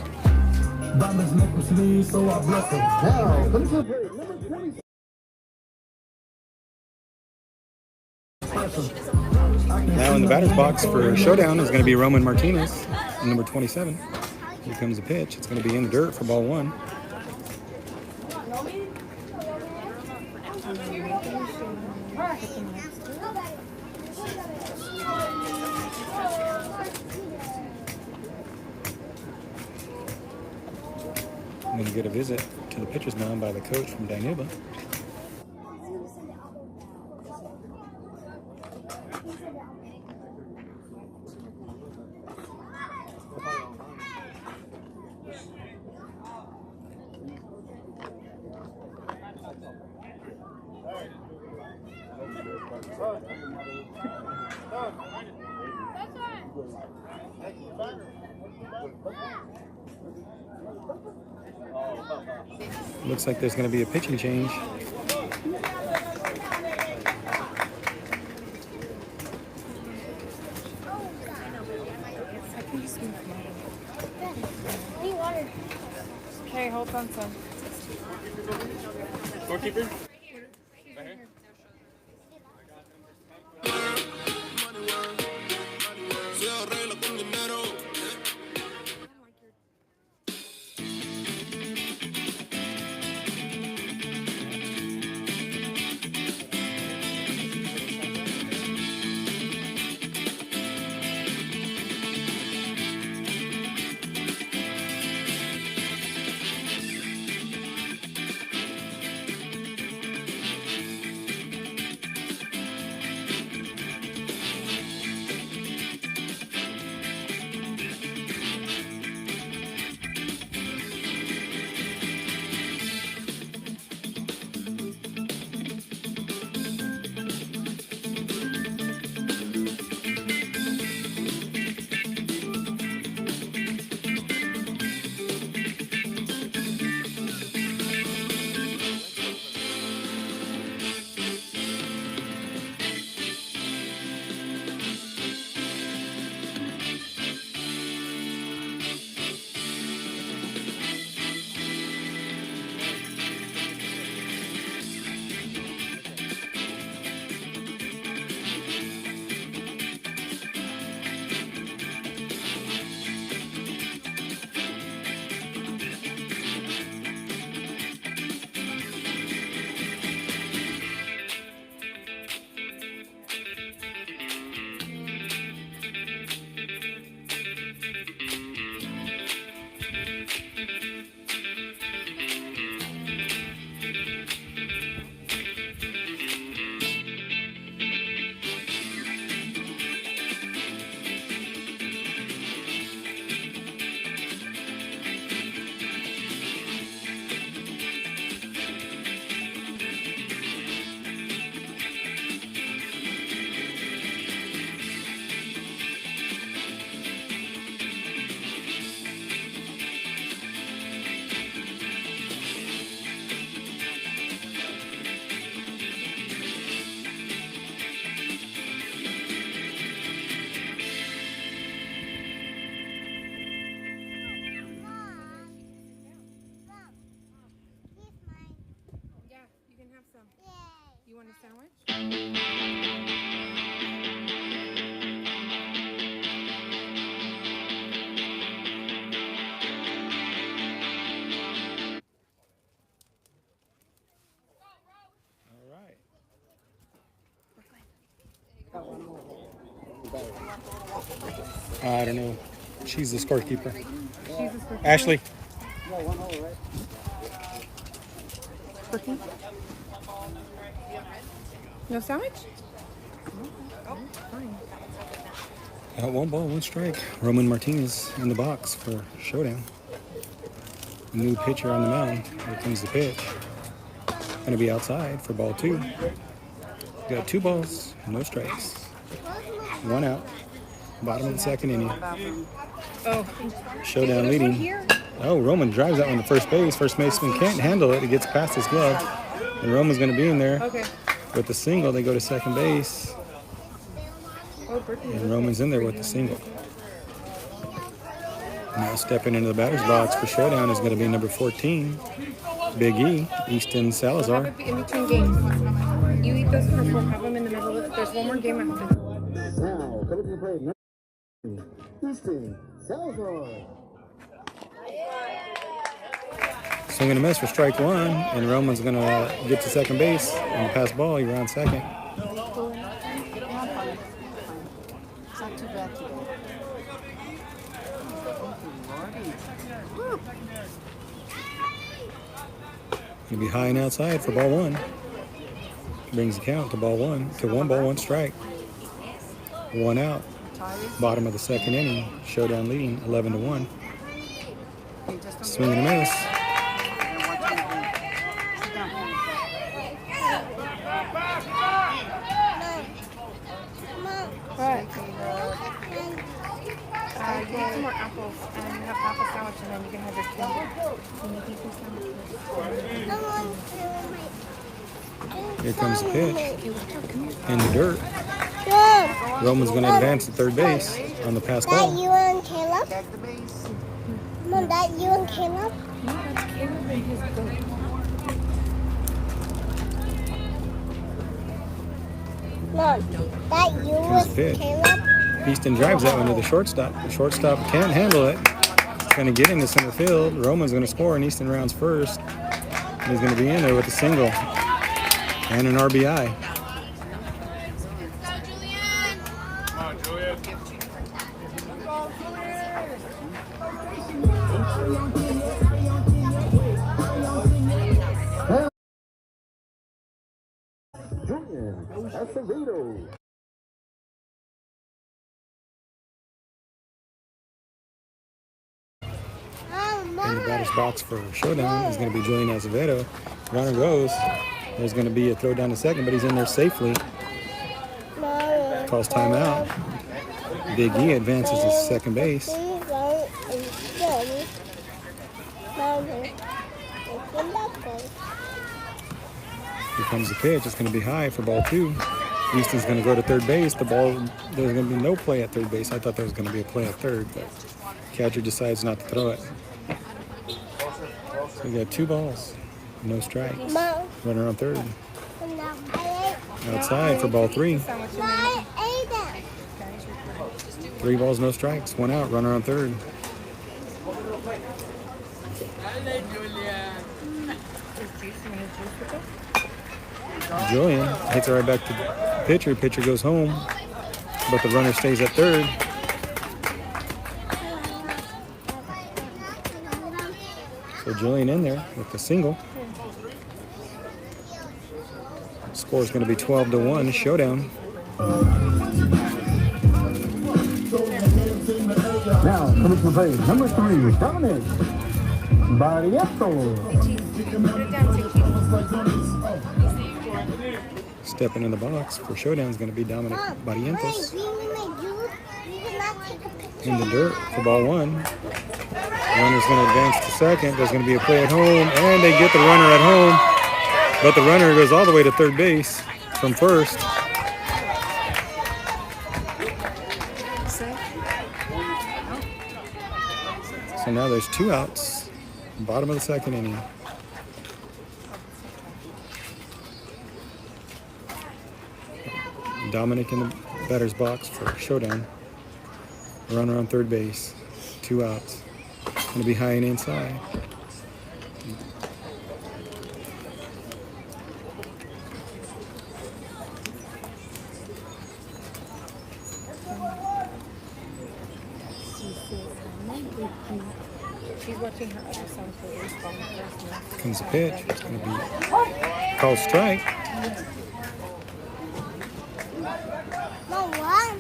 [SPEAKER 5] Diamonds necklace me, so I bless him. Now, come to break. Number 20.
[SPEAKER 2] Now in the batter's box for ShowDown is going to be Roman Martinez, number 27. Here comes the pitch. It's going to be in the dirt for ball 1. I'm going to get a visit to the pitcher's mound by the coach from Dinuba. Looks like there's going to be a pitching change.
[SPEAKER 4] Okay, hold on some.
[SPEAKER 6] Goalkeeper?
[SPEAKER 4] want a sandwich?
[SPEAKER 2] All right. I don't know. She's the scorekeeper.
[SPEAKER 4] She's a scorekeeper.
[SPEAKER 2] Ashley.
[SPEAKER 4] Cookie? No sandwich? Fine.
[SPEAKER 2] One ball, one strike. Roman Martinez in the box for ShowDown. New pitcher on the mound. Here comes the pitch. Going to be outside for ball 2. Got 2 balls, no strikes. 1 out. Bottom of the second inning.
[SPEAKER 4] Oh.
[SPEAKER 2] ShowDown leading. Oh, Roman drives that one to first base. First baseman can't handle it. It gets past his glove. And Roman's going to be in there.
[SPEAKER 4] Okay.
[SPEAKER 2] With the single, they go to second base. And Roman's in there with the single. Now stepping into the batter's box for ShowDown is going to be number 14, Big E, Easton Salazar.
[SPEAKER 4] Have it in between games. You eat those first, we'll have them in the middle. There's one more game after.
[SPEAKER 5] Now, coming to the plate, number 9, Easton Salazar.
[SPEAKER 2] Swing and a miss for strike 1, and Roman's going to get to second base on the pass ball. He rounds second. He'll be high and outside for ball 1. Brings the count to ball 1, to 1 ball, 1 strike. 1 out. Bottom of the second inning. ShowDown leading 11-1. Swing and a miss.
[SPEAKER 4] You need some more apples, and you have half a sandwich, and then you can have your candy. Can you eat some sandwiches?
[SPEAKER 2] Here comes the pitch. In the dirt. Roman's going to advance to third base on the pass ball.
[SPEAKER 9] That you and Caleb? Mom, that you and Caleb?
[SPEAKER 4] No, that's Caleb and his goat.
[SPEAKER 9] Mom, that you
[SPEAKER 2] Here's
[SPEAKER 9] with
[SPEAKER 2] the pitch.
[SPEAKER 9] Caleb?
[SPEAKER 2] Easton drives that one to the shortstop. The shortstop can't handle it. It's going to get into center field. Roman's going to score, and Easton rounds first. He's going to be in there with a single and an RBI.
[SPEAKER 6] Come on, Julian.
[SPEAKER 5] Julian Acevedo.
[SPEAKER 2] In the batter's box for ShowDown is going to be Julian Acevedo. Runner goes. There's going to be a throw down to second, but he's in there safely. Calls timeout. Big E advances to second base. Here comes the pitch. It's going to be high for ball 2. Easton's going to go to third base. The ball, there's going to be no play at third base. I thought there was going to be a play at third, but catcher decides not to throw it. So we got 2 balls, no strikes. Runner on third. Outside for ball 3. 3 balls, no strikes. 1 out. Runner on third. Julian hits it right back to the pitcher. Pitcher goes home, but the runner stays at third. So Julian in there with the single. Score is going to be 12-1. ShowDown.
[SPEAKER 5] Now, coming to the plate, number 3, Dominic Barrientos.
[SPEAKER 2] Stepping in the box for ShowDown is going to be Dominic Barrientos. In the dirt for ball 1. Runner's going to advance to second. There's going to be a play at home, and they get the runner at home. But the runner goes all the way to third base from first. So now there's 2 outs. Bottom of the second inning. Dominic in the batter's box for Showdown. Runner on third base. 2 outs. Gonna be high and inside.
[SPEAKER 4] She's watching her other son play baseball.
[SPEAKER 2] Comes the pitch. It's gonna be called strike.
[SPEAKER 9] Mom, what?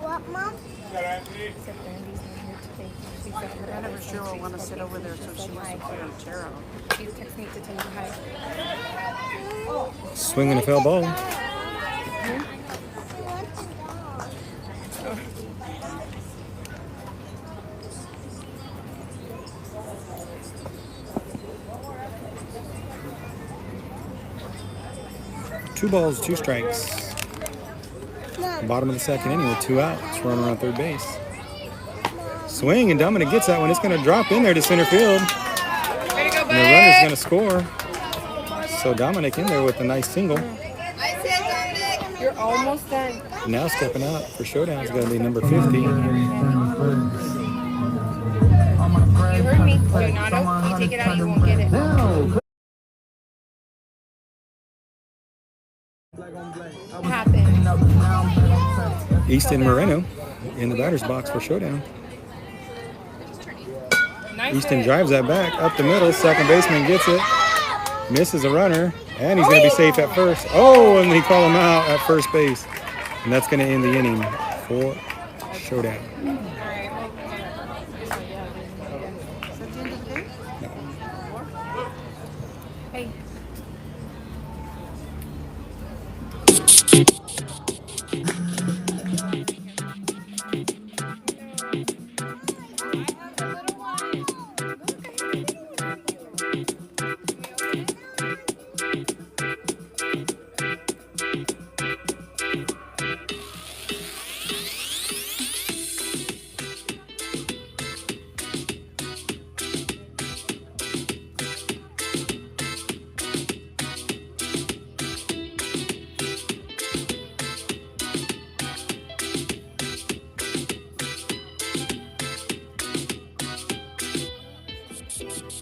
[SPEAKER 9] What, Mom?
[SPEAKER 4] None of her sure will want to sit over there, so she wants to put her chair out. She's texting me to tell you hi.
[SPEAKER 2] Swinging a foul ball. Two balls, 2 strikes. Bottom of the second inning with 2 outs. Runner on third base. Swing, and Dominic gets that one. It's going to drop in there to center field. And the runner's going to score. So Dominic in there with a nice single.
[SPEAKER 4] You're almost done.
[SPEAKER 2] Now stepping out for Showdown is going to be number 50.
[SPEAKER 4] You heard me. Donato, you take it out, you won't get it. What happened?
[SPEAKER 2] Easton Moreno in the batter's box for Showdown.
[SPEAKER 4] Nice
[SPEAKER 2] Easton
[SPEAKER 4] hit.
[SPEAKER 2] drives that back up the middle. Second baseman gets it. Misses a runner. And he's going to be safe at first. Oh, and they call him out at first base. And that's going to end the inning for Showdown.
[SPEAKER 4] Hey.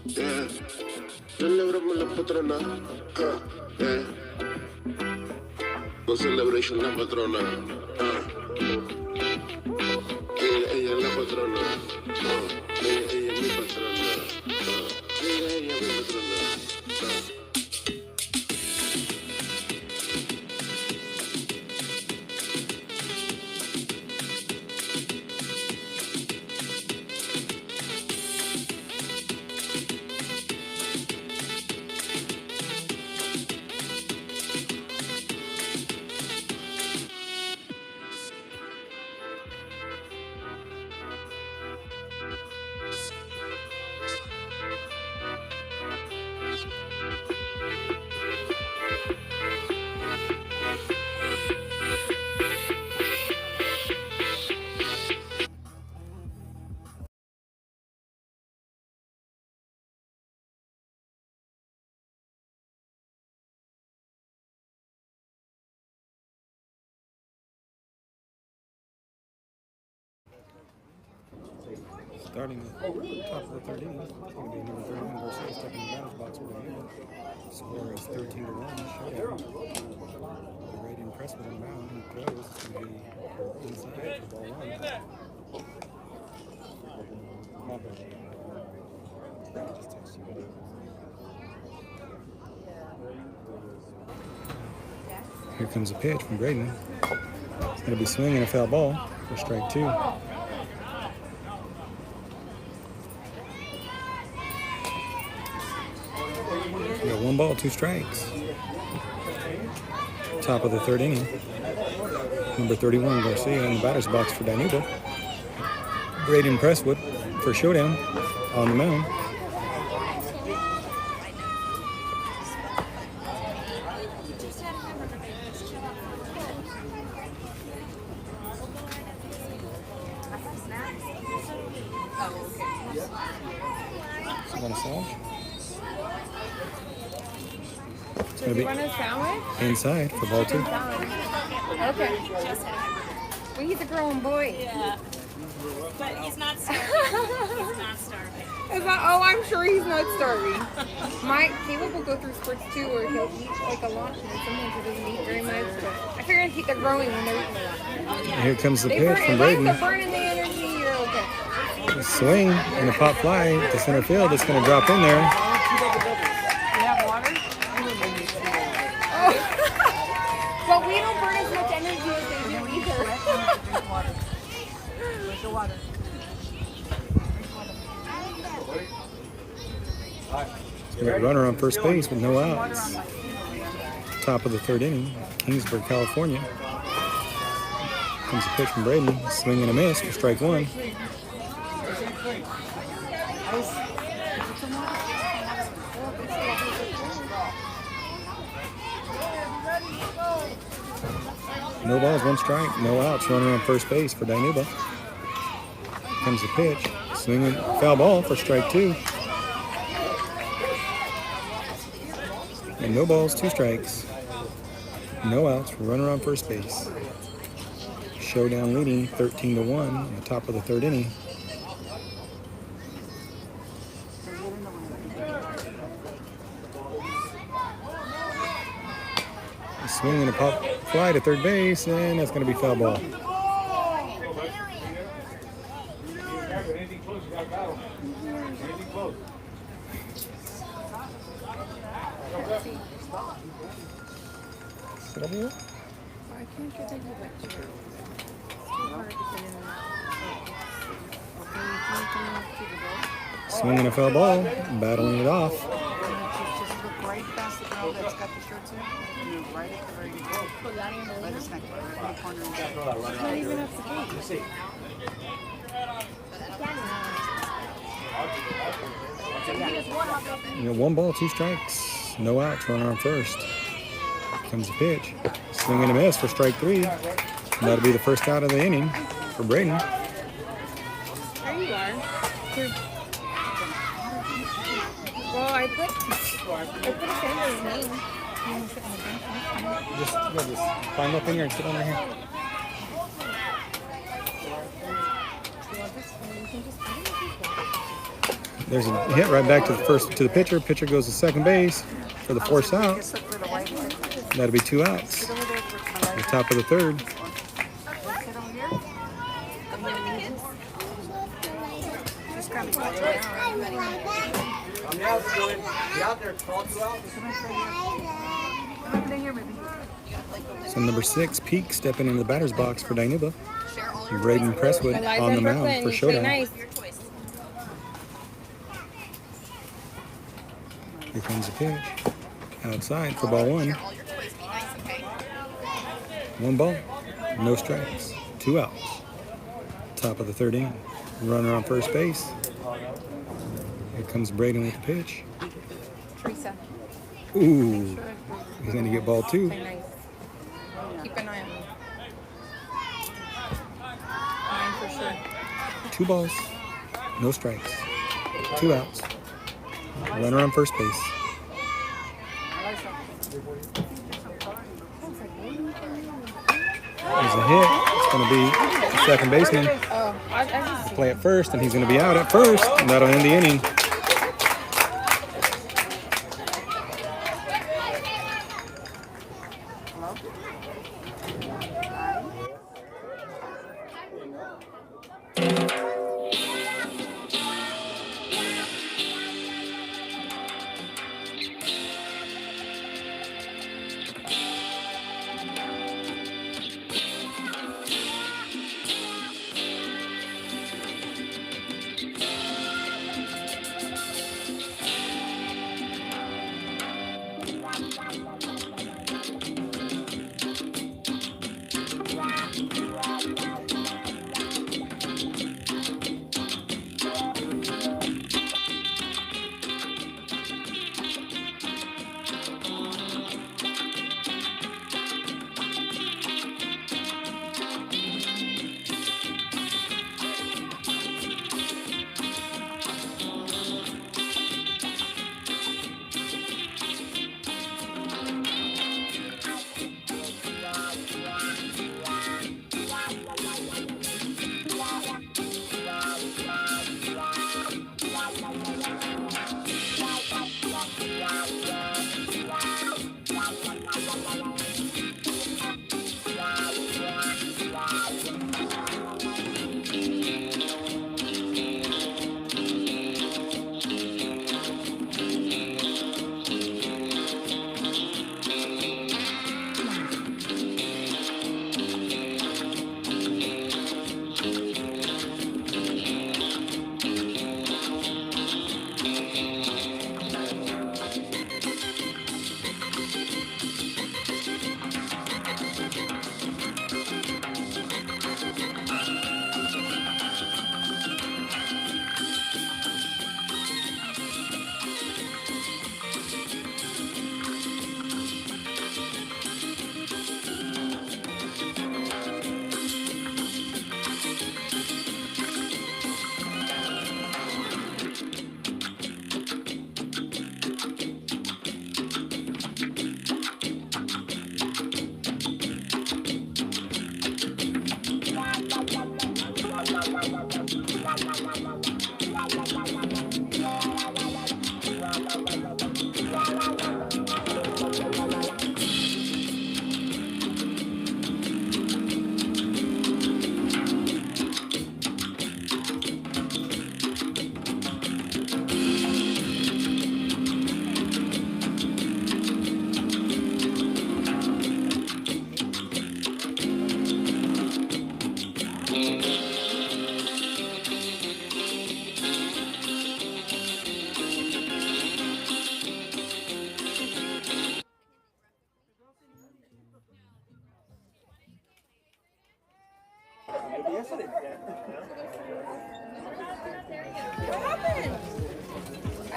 [SPEAKER 7] Yeah. Celebramos la patrona. Yeah. No celebration la patrona. Ella es la patrona. Ella es mi patrona. Ella es mi patrona.
[SPEAKER 2] Starting at top of the third inning, it's going to be number 31 Garcia stepping in the batter's box for Dinuba. Score is 13-1. Showdown. They're ready to impress with him now. He throws. It's going to be inside for ball 1. Just text you. Here comes a pitch from Braden. It's going to be swinging a foul ball for strike 2. We got 1 ball, 2 strikes. Top of the third inning. Number 31 Garcia in the batter's box for Dinuba. Braden Presswood for Showdown on the mound. going to
[SPEAKER 4] You want a sandwich?
[SPEAKER 2] be inside for ball 2.
[SPEAKER 4] Okay. Well, he's a grown boy.
[SPEAKER 10] Yeah. But he's not starving. He's not starving.
[SPEAKER 4] Oh, I'm sure he's not starving. Caleb will go through spurts too where he'll eat like a lot, and then sometimes he doesn't eat very much. But I figure they're growing when they're eating a lot.
[SPEAKER 2] Here comes the pitch from
[SPEAKER 4] As long as
[SPEAKER 2] Braden.
[SPEAKER 4] they're burning the energy, you're okay.
[SPEAKER 2] Swing and a pop fly to center field. It's going to drop in there.
[SPEAKER 4] You have water? Oh. But we don't burn as much energy as they do either.
[SPEAKER 9] Where's the water?
[SPEAKER 2] Runner on first base with no outs. Top of the 3rd inning, Kingsburg, California. Comes a pitch from Braden. Swing and a miss for strike 1. No balls, 1 strike, no outs. Runner on first base for Dinuba. Comes the pitch. Swinging foul ball for strike 2. And no balls, 2 strikes. No outs. Runner on first base. ShowDown leading 13-1 at the top of the 3rd inning. A swing and a pop fly to third base, and that's going to be foul ball. Sit over here.
[SPEAKER 4] I can't get into that chair. It's too hard to get in that.
[SPEAKER 2] Swinging a foul ball, battling it off.
[SPEAKER 9] Just look right past the girl that's got the shirts in. And you're right at the very end. Right at snack, right in the corner.
[SPEAKER 4] It's not even up the gate.
[SPEAKER 2] You know, 1 ball, 2 strikes, no outs. Runner on first. Comes the pitch. Swing and a miss for strike 3. That'll be the first out of the inning for Braden.
[SPEAKER 4] There you are. Well, I put a family's name.
[SPEAKER 2] Just climb up in here and sit on here. There's a hit right back to the pitcher. Pitcher goes to second base for the force out. That'll be 2 outs. At the top of the 3rd. So number 6, Peak, stepping into the batter's box for Dinuba. Braden Presswood on the mound for ShowDown. Here comes the pitch. Outside for ball 1. 1 ball, no strikes, 2 outs. Top of the 3rd inning. Runner on first base. Here comes Braden with the pitch.
[SPEAKER 4] Teresa.
[SPEAKER 2] Ooh, he's going to get ball 2.
[SPEAKER 4] Play nice. Keep an eye on me. Mine for sure.
[SPEAKER 2] 2 balls, no strikes, 2 outs. Runner on first base. There's a hit. It's going to be the second baseman.
[SPEAKER 4] Oh, I just
[SPEAKER 2] Play at first, and he's going to be out at first, and that'll end the inning.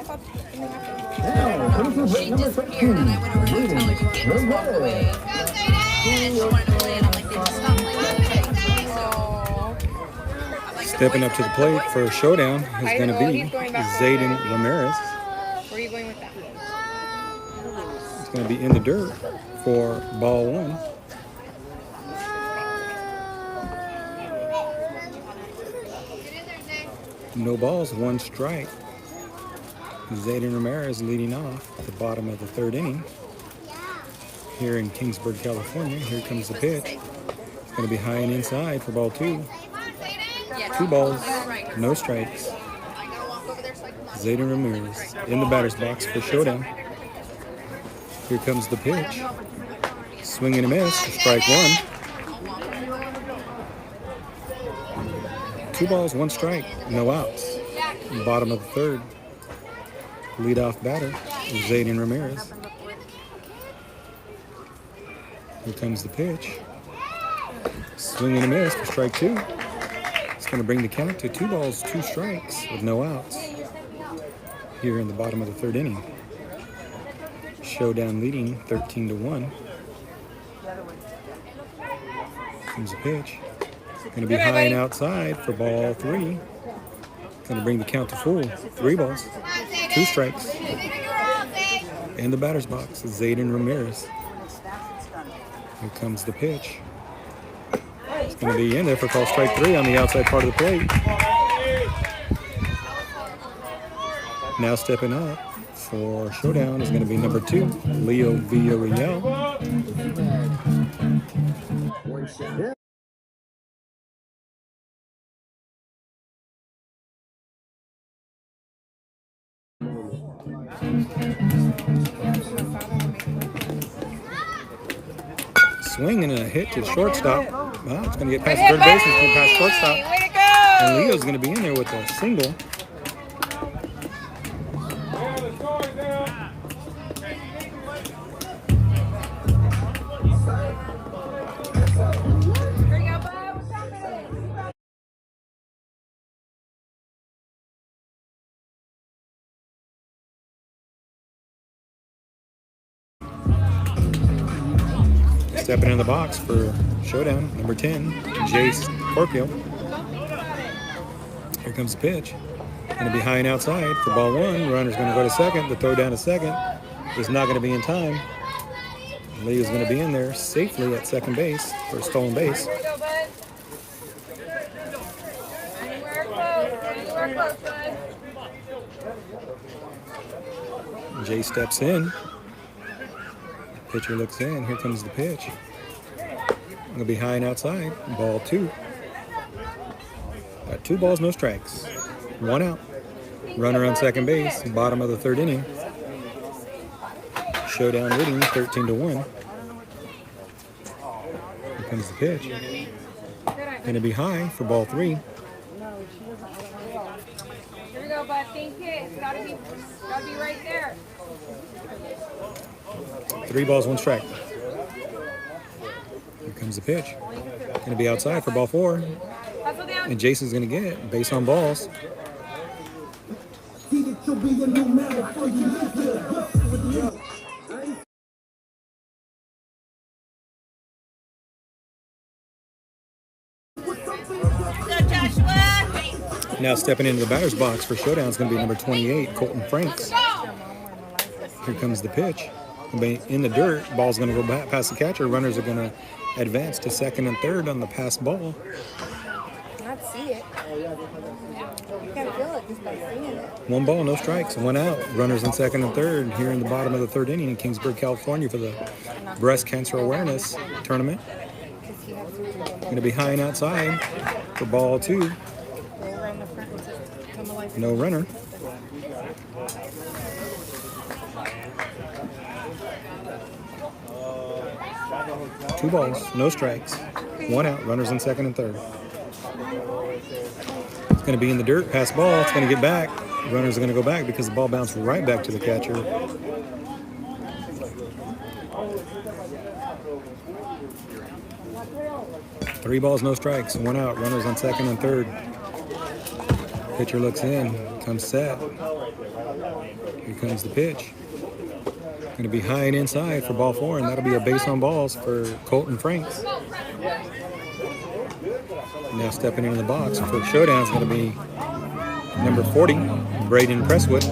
[SPEAKER 4] thought something happened.
[SPEAKER 5] Now, comes in
[SPEAKER 3] She
[SPEAKER 5] number
[SPEAKER 3] disappeared, and I went over there to tell her you can't just walk away.
[SPEAKER 5] Ramirez.
[SPEAKER 3] And she wanted to play, and I'm like, they just stopped playing.
[SPEAKER 4] Oh.
[SPEAKER 2] Stepping up to the plate for a showdown is going to be Zayden Ramirez.
[SPEAKER 4] Where are you going with that?
[SPEAKER 2] It's going to be in the dirt for ball one. No balls, one strike. Zayden Ramirez leading off at the bottom of the third inning here in Kingsburg, California. Here comes the pitch. It's going to be high and inside for ball two. 2 balls, no strikes. Zayden Ramirez in the batter's box for showdown. Here comes the pitch. Swing and a miss, strike one. 2 balls, 1 strike, no outs. Bottom of the third. Leadoff batter, Zayden Ramirez. Here comes the pitch. Swing and a miss for strike 2. It's going to bring the count to 2 balls, 2 strikes with no outs. Here in the bottom of the third inning. Showdown leading 13-1. Comes the pitch. Going to be high and outside for ball 3. Going to bring the count to full. 3 balls, 2 strikes. In the batter's box is Zayden Ramirez. Here comes the pitch. It's going to be in there for call strike 3 on the outside part of the plate. Now stepping up for showdown is going to be number 2, Leo Villarreal. Swing and a hit to shortstop. Well, it's going to get past third base. It's going to pass shortstop.
[SPEAKER 4] Way to go!
[SPEAKER 2] And Leo's going to be in there with a single. Stepping in the box for showdown, number 10, Jace Corpio. Here comes the pitch. Going to be high and outside for ball 1. Runner's going to go to second. The throw down to second is not going to be in time. Leo's going to be in there safely at second base for a stolen base.
[SPEAKER 4] Here we go, bud. Anywhere close, bud.
[SPEAKER 2] Jay steps in. Pitcher looks in. Here comes the pitch. Going to be high and outside. Ball 2. 2 balls, no strikes. 1 out. Runner on second base. Bottom of the third inning. Showdown leading 13-1. Here comes the pitch. Going to be high for ball 3.
[SPEAKER 4] Here we go, bud. Think hit. It's gotta be right there.
[SPEAKER 2] 3 balls, 1 strike. Here comes the pitch. Going to be outside for ball 4. And Jason's going to get it. Base on balls. Now stepping into the batter's box for showdown is going to be number 28, Colton Franks. Here comes the pitch. In the dirt, ball's going to go back past the catcher. Runners are going to advance to second and third on the pass ball.
[SPEAKER 4] Not see it. You gotta feel it just by seeing it.
[SPEAKER 2] 1 ball, no strikes, 1 out. Runners in second and third here in the bottom of the third inning in Kingsburg, California for the Breast Cancer Awareness Tournament. Going to be high and outside for ball 2. No runner. Two balls, no strikes, 1 out. Runners in second and third. It's going to be in the dirt, pass ball. It's going to get back. Runners are going to go back because the ball bounced right back to the catcher. Three balls, no strikes, 1 out. Runners on second and third. Pitcher looks in, comes set. Here comes the pitch. Going to be high and inside for ball 4, and that'll be a base on balls for Colton Franks. Now stepping into the box for Showdown is going to be number 40, Braden Presswood.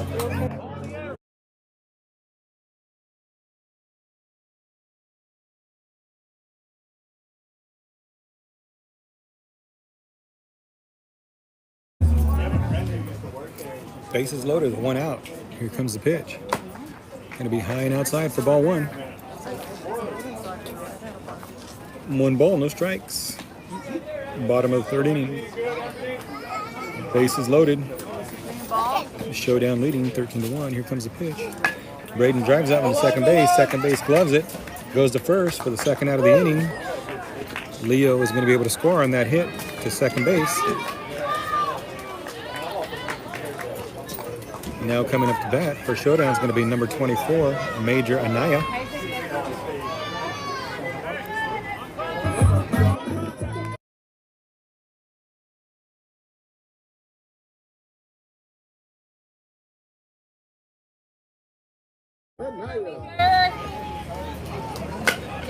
[SPEAKER 2] Bases loaded, 1 out. Here comes the pitch. Going to be high and outside for ball 1. 1 ball, no strikes. Bottom of the 3rd inning. Bases loaded. Showdown leading 13-1. Here comes the pitch. Braden drives out on the second base. Second base gloves it. Goes to first for the 2nd out of the inning. Leo is going to be able to score on that hit to second base. Now coming up to bat for Showdown is going to be number 24, Major Anaya.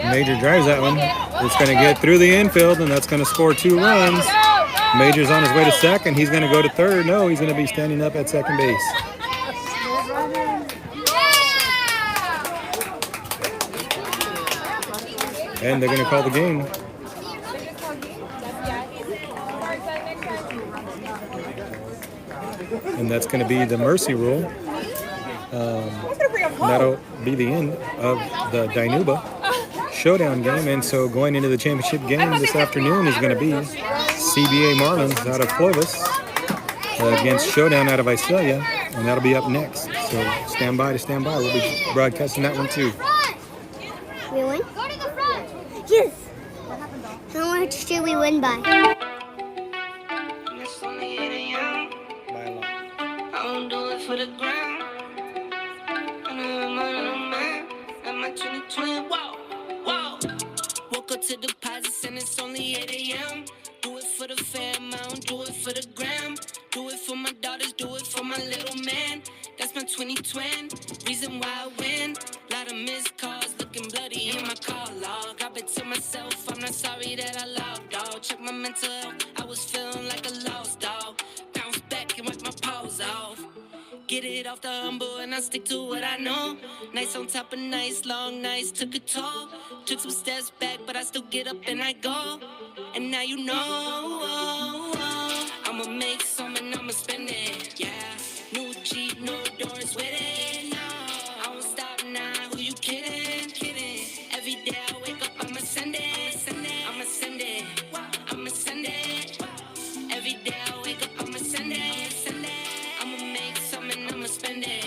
[SPEAKER 2] Major drives that one. It's going to get through the infield, and that's going to score 2 runs. Major's on his way to second. He's going to go to third. No, he's going to be standing up at second base. And they're going to call the game. And that's going to be the mercy rule. That'll be the end of the Dinuba Showdown game. And so going into the championship game this afternoon is going to be CBA Marlins out of Clovis against Showdown out of Visalia. And that'll be up next. So stand by. We'll be broadcasting that one too.
[SPEAKER 11] We win? Yes. How much did we win by?
[SPEAKER 1] I don't do it for the ground. I know I'm a man. I'm a 2020. Whoa. Woke up to deposits and it's only 8 a.m. Do it for the fam. I don't do it for the gram. Do it for my daughters. Do it for my little man. That's my 2020. Reason why I win. Lot of missed calls. Looking bloody in my call log. I bet to myself I'm not sorry that I logged off. Check my mental health. I was feeling like a lost dog. Bounce back and wipe my paws off. Get it off the humble and I stick to what I know. Nights on top of nights, long nights took a toll. Took some steps back, but I still get up and I go. And now you know I'ma make